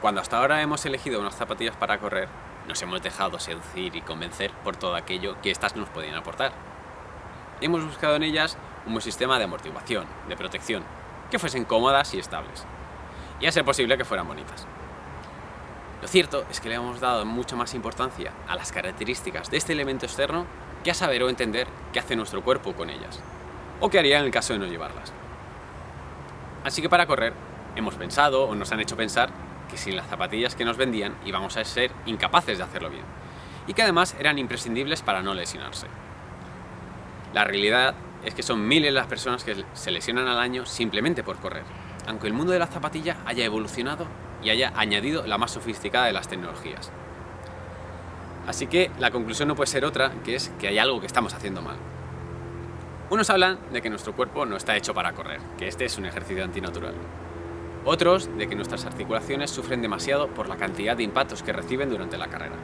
Cuando hasta ahora hemos elegido unas zapatillas para correr, nos hemos dejado seducir y convencer por todo aquello que éstas nos podían aportar. Hemos buscado en ellas un buen sistema de amortiguación, de protección, que fuesen cómodas y estables, y a ser posible que fueran bonitas. Lo cierto es que le hemos dado mucha más importancia a las características de este elemento externo que a saber o entender qué hace nuestro cuerpo con ellas, o qué haría en el caso de no llevarlas. Así que para correr, hemos pensado o nos han hecho pensar que sin las zapatillas que nos vendían íbamos a ser incapaces de hacerlo bien, y que además eran imprescindibles para no lesionarse. La realidad es que son miles las personas que se lesionan al año simplemente por correr, aunque el mundo de la zapatilla haya evolucionado y haya añadido la más sofisticada de las tecnologías. Así que la conclusión no puede ser otra, que es que hay algo que estamos haciendo mal. Unos hablan de que nuestro cuerpo no está hecho para correr, que este es un ejercicio antinatural. Otros de que nuestras articulaciones sufren demasiado por la cantidad de impactos que reciben durante la carrera.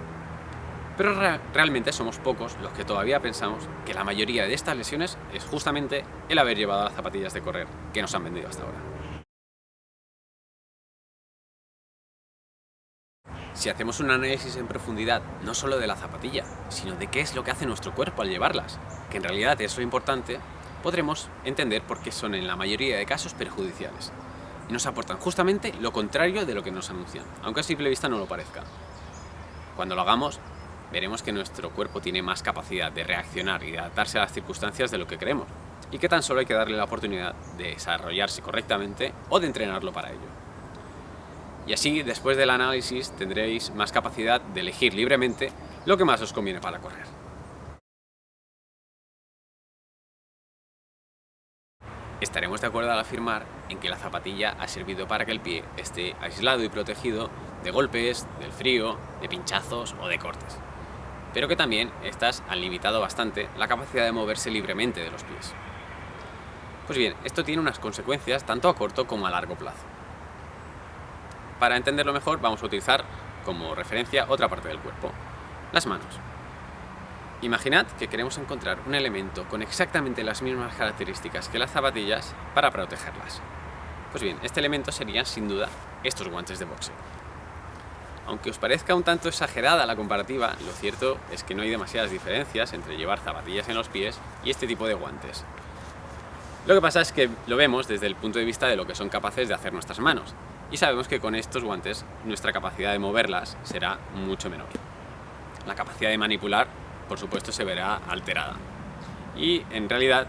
Pero realmente somos pocos los que todavía pensamos que la mayoría de estas lesiones es justamente el haber llevado las zapatillas de correr que nos han vendido hasta ahora. Si hacemos un análisis en profundidad, no solo de la zapatilla, sino de qué es lo que hace nuestro cuerpo al llevarlas, que en realidad es lo importante, podremos entender por qué son en la mayoría de casos perjudiciales. Y nos aportan justamente lo contrario de lo que nos anuncian, aunque a simple vista no lo parezca. Cuando lo hagamos, veremos que nuestro cuerpo tiene más capacidad de reaccionar y de adaptarse a las circunstancias de lo que creemos, y que tan solo hay que darle la oportunidad de desarrollarse correctamente o de entrenarlo para ello. Y así, después del análisis, tendréis más capacidad de elegir libremente lo que más os conviene para correr. Estaremos de acuerdo al afirmar en que la zapatilla ha servido para que el pie esté aislado y protegido de golpes, del frío, de pinchazos o de cortes, pero que también estas han limitado bastante la capacidad de moverse libremente de los pies. Pues bien, esto tiene unas consecuencias tanto a corto como a largo plazo. Para entenderlo mejor, vamos a utilizar como referencia otra parte del cuerpo, las manos. Imaginad que queremos encontrar un elemento con exactamente las mismas características que las zapatillas para protegerlas. Pues bien, este elemento serían sin duda estos guantes de boxeo. Aunque os parezca un tanto exagerada la comparativa, lo cierto es que no hay demasiadas diferencias entre llevar zapatillas en los pies y este tipo de guantes. Lo que pasa es que lo vemos desde el punto de vista de lo que son capaces de hacer nuestras manos, y sabemos que con estos guantes nuestra capacidad de moverlas será mucho menor. La capacidad de manipular, por supuesto, se verá alterada. Y en realidad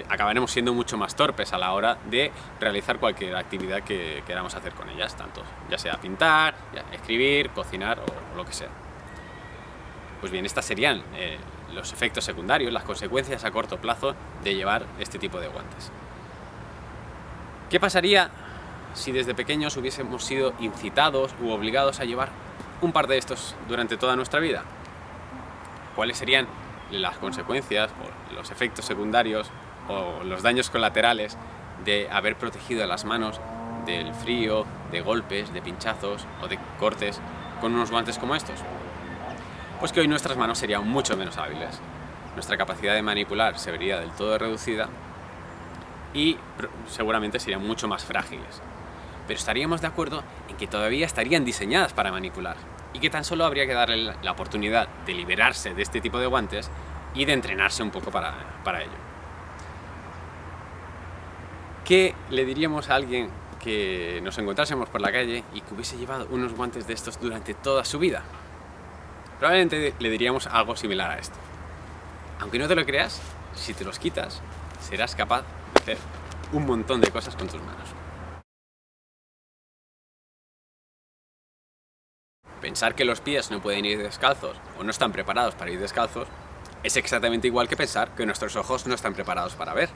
acabaremos siendo mucho más torpes a la hora de realizar cualquier actividad que queramos hacer con ellas, tanto ya sea pintar, escribir, cocinar o lo que sea. Pues bien, estas serían los efectos secundarios, las consecuencias a corto plazo de llevar este tipo de guantes. ¿Qué pasaría si desde pequeños hubiésemos sido incitados u obligados a llevar un par de estos durante toda nuestra vida? ¿Cuáles serían las consecuencias o los efectos secundarios o los daños colaterales de haber protegido las manos del frío, de golpes, de pinchazos o de cortes con unos guantes como estos? Pues que hoy nuestras manos serían mucho menos hábiles, nuestra capacidad de manipular se vería del todo reducida y seguramente serían mucho más frágiles. Pero estaríamos de acuerdo en que todavía estarían diseñadas para manipular y que tan solo habría que darle la oportunidad de liberarse de este tipo de guantes y de entrenarse un poco para ello. ¿Qué le diríamos a alguien que nos encontrásemos por la calle y que hubiese llevado unos guantes de estos durante toda su vida? Probablemente le diríamos algo similar a esto. Aunque no te lo creas, si te los quitas, serás capaz de hacer un montón de cosas con tus manos. Pensar que los pies no pueden ir descalzos o no están preparados para ir descalzos es exactamente igual que pensar que nuestros ojos no están preparados para ver,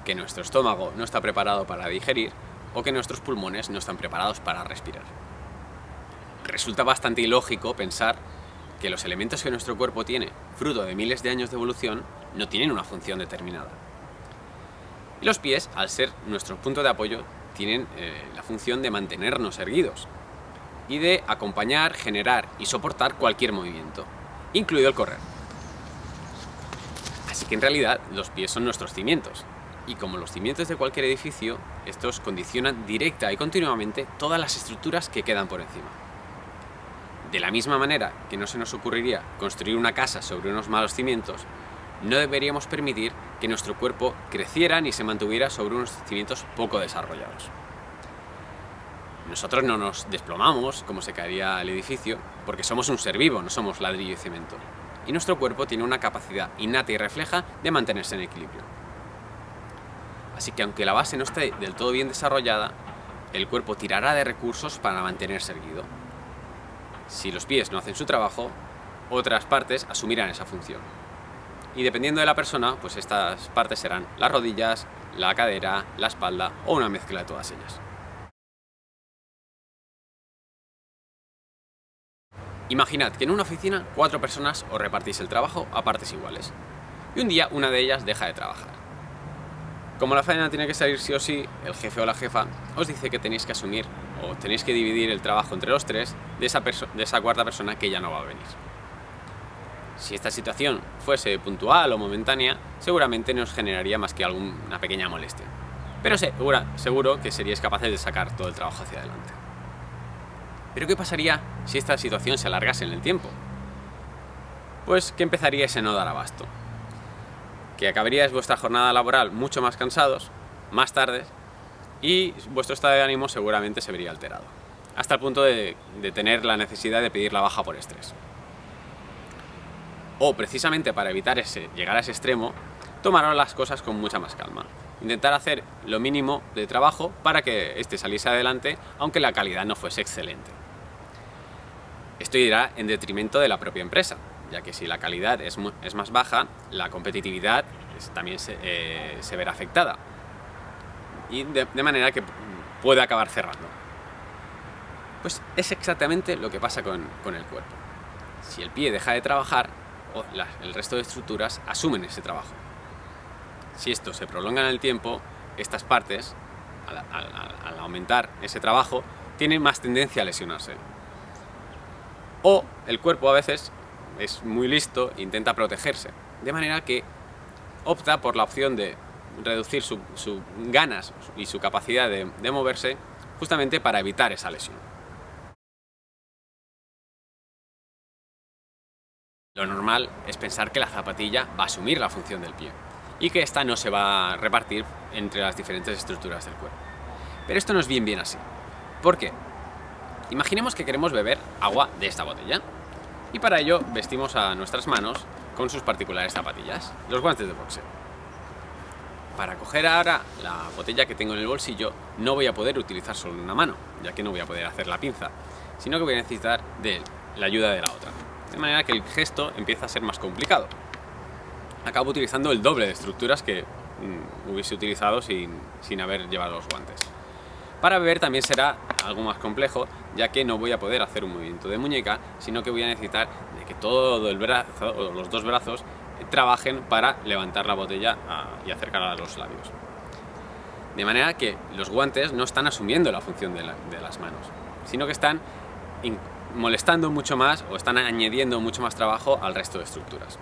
que nuestro estómago no está preparado para digerir o que nuestros pulmones no están preparados para respirar. Resulta bastante ilógico pensar que los elementos que nuestro cuerpo tiene, fruto de miles de años de evolución, no tienen una función determinada. Y los pies, al ser nuestro punto de apoyo, tienen la función de mantenernos erguidos y de acompañar, generar y soportar cualquier movimiento, incluido el correr. Así que en realidad los pies son nuestros cimientos, y como los cimientos de cualquier edificio, estos condicionan directa y continuamente todas las estructuras que quedan por encima. De la misma manera que no se nos ocurriría construir una casa sobre unos malos cimientos, no deberíamos permitir que nuestro cuerpo creciera ni se mantuviera sobre unos cimientos poco desarrollados. Nosotros no nos desplomamos como se caería el edificio, porque somos un ser vivo, no somos ladrillo y cemento. Y nuestro cuerpo tiene una capacidad innata y refleja de mantenerse en equilibrio. Así que aunque la base no esté del todo bien desarrollada, el cuerpo tirará de recursos para mantenerse erguido. Si los pies no hacen su trabajo, otras partes asumirán esa función. Y dependiendo de la persona, pues estas partes serán las rodillas, la cadera, la espalda o una mezcla de todas ellas. Imaginad que en una oficina 4 personas os repartís el trabajo a partes iguales. Y un día una de ellas deja de trabajar. Como la faena tiene que salir sí o sí, el jefe o la jefa os dice que tenéis que asumir o tenéis que dividir el trabajo entre los 3 de esa cuarta persona que ya no va a venir. Si esta situación fuese puntual o momentánea, seguramente no os generaría más que alguna pequeña molestia. Pero seguro que seríais capaces de sacar todo el trabajo hacia adelante. ¿Pero qué pasaría si esta situación se alargase en el tiempo? Pues que empezaríais a no dar abasto. Que acabaríais vuestra jornada laboral mucho más cansados, más tarde, y vuestro estado de ánimo seguramente se vería alterado, hasta el punto de tener la necesidad de pedir la baja por estrés. O precisamente para evitar llegar a ese extremo, tomaros las cosas con mucha más calma. Intentar hacer lo mínimo de trabajo para que este saliese adelante, aunque la calidad no fuese excelente. Esto irá en detrimento de la propia empresa, ya que si la calidad es más baja, la competitividad también se verá afectada. Y de manera que puede acabar cerrando. Pues es exactamente lo que pasa con el cuerpo. Si el pie deja de trabajar, el resto de estructuras asumen ese trabajo. Si esto se prolonga en el tiempo, estas partes, al aumentar ese trabajo, tienen más tendencia a lesionarse. O el cuerpo a veces es muy listo e intenta protegerse, de manera que opta por la opción de reducir sus ganas y su capacidad de moverse justamente para evitar esa lesión. Lo normal es pensar que la zapatilla va a asumir la función del pie y que ésta no se va a repartir entre las diferentes estructuras del cuerpo. Pero esto no es bien así. ¿Por qué? Imaginemos que queremos beber agua de esta botella y para ello vestimos a nuestras manos con sus particulares zapatillas, los guantes de boxeo. Para coger ahora la botella que tengo en el bolsillo no voy a poder utilizar solo una mano, ya que no voy a poder hacer la pinza, sino que voy a necesitar de la ayuda de la otra. De manera que el gesto empieza a ser más complicado. Acabo utilizando el doble de estructuras que hubiese utilizado sin haber llevado los guantes. Para beber también será algo más complejo, ya que no voy a poder hacer un movimiento de muñeca, sino que voy a necesitar de que todo el brazo o los 2 brazos trabajen para levantar la botella y acercarla a los labios. De manera que los guantes no están asumiendo la función de las manos, sino que están molestando mucho más o están añadiendo mucho más trabajo al resto de estructuras.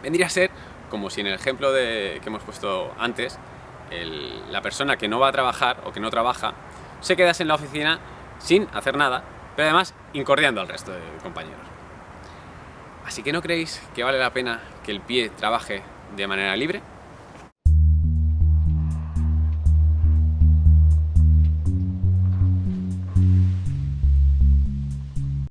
Vendría a ser como si en el ejemplo que hemos puesto antes, la persona que no va a trabajar o que no trabaja se quedase en la oficina sin hacer nada, pero además incordiando al resto de compañeros. Así que ¿no creéis que vale la pena que el pie trabaje de manera libre?